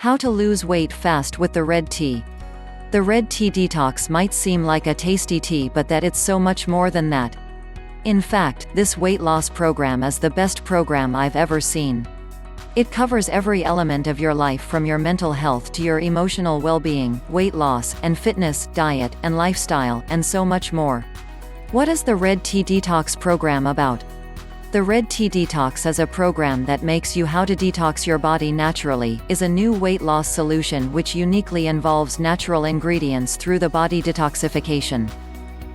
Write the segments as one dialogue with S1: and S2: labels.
S1: How to lose weight fast with the red tea. The red tea detox might seem like a tasty tea, but that it's so much more than that. In fact, this weight loss program is the best program I've ever seen. It covers every element of your life, from your mental health to your emotional well-being, weight loss, and fitness, diet, and lifestyle, and so much more. What is the Red Tea Detox Program about? The Red Tea Detox is a program that makes you how to detox your body naturally, is a new weight loss solution which uniquely involves natural ingredients through the body detoxification.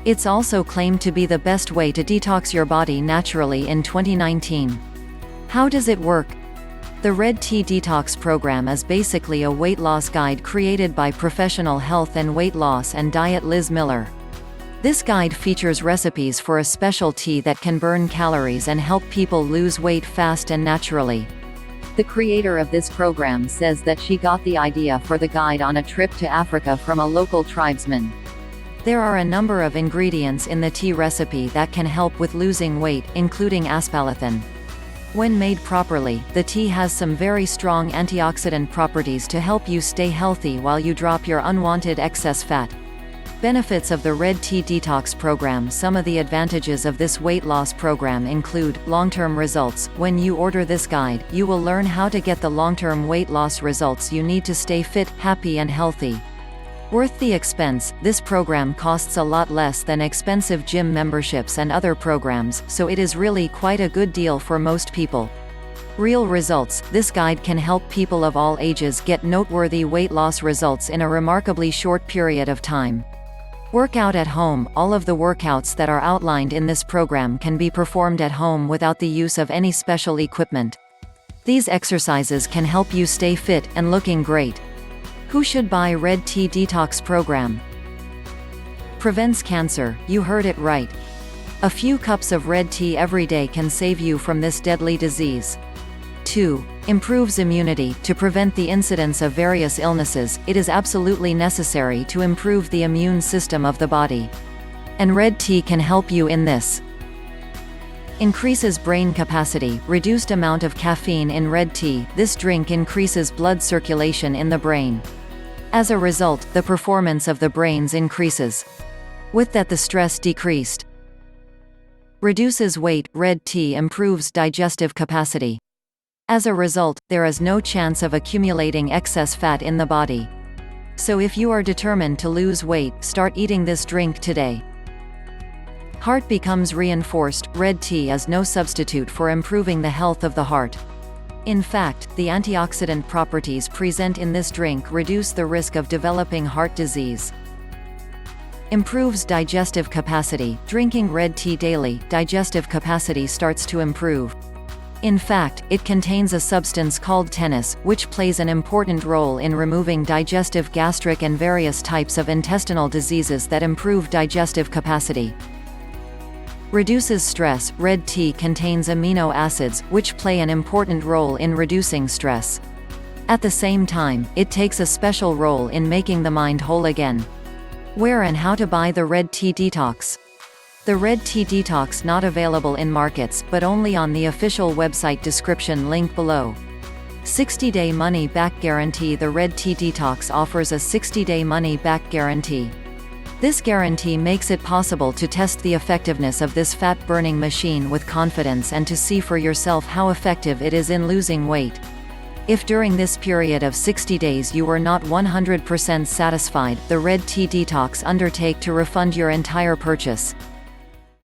S1: It's also claimed to be the best way to detox your body naturally in 2019. How does it work? The Red Tea Detox Program is basically a weight loss guide created by professional health and weight loss and diet Liz Miller. This guide features recipes for a special tea that can burn calories and help people lose weight fast and naturally. The creator of this program says that she got the idea for the guide on a trip to Africa from a local tribesman. There are a number of ingredients in the tea recipe that can help with losing weight, including aspartame. When made properly, the tea has some very strong antioxidant properties to help you stay healthy while you drop your unwanted excess fat. Benefits of the Red Tea Detox Program. Some of the advantages of this weight loss program include long-term results. When you order this guide, you will learn how to get the long-term weight loss results you need to stay fit, happy and healthy. Worth the expense. This program costs a lot less than expensive gym memberships and other programs, so it is really quite a good deal for most people. Real results. This guide can help people of all ages get noteworthy weight loss results in a remarkably short period of time. Workout at home. All of the workouts that are outlined in this program can be performed at home without the use of any special equipment. These exercises can help you stay fit and looking great. Who should buy Red Tea Detox Program? Prevents cancer. You heard it right. A few cups of red tea every day can save you from this deadly disease. 2. Improves immunity. To prevent the incidence of various illnesses, it is absolutely necessary to improve the immune system of the body. And red tea can help you in this. Increases brain capacity. Reduced amount of caffeine in red tea. This drink increases blood circulation in the brain. As a result, the performance of the brains increases. With that, the stress decreased. Reduces weight. Red tea improves digestive capacity. As a result, there is no chance of accumulating excess fat in the body. So if you are determined to lose weight, start eating this drink today. Heart becomes reinforced. Red tea is no substitute for improving the health of the heart. In fact, the antioxidant properties present in this drink reduce the risk of developing heart disease. Improves digestive capacity. Drinking red tea daily, digestive capacity starts to improve. In fact, it contains a substance called tannins, which plays an important role in removing digestive, gastric and various types of intestinal diseases that improve digestive capacity. Reduces stress. Red tea contains amino acids, which play an important role in reducing stress. At the same time, it takes a special role in making the mind whole again. Where and how to buy the Red Tea Detox? The Red Tea Detox not available in markets, but only on the official website. Description link below. 60-day money-back guarantee. The Red Tea Detox offers a 60-day money-back guarantee. This guarantee makes it possible to test the effectiveness of this fat-burning machine with confidence and to see for yourself how effective it is in losing weight. If during this period of 60 days you were not 100% satisfied, the Red Tea Detox undertake to refund your entire purchase.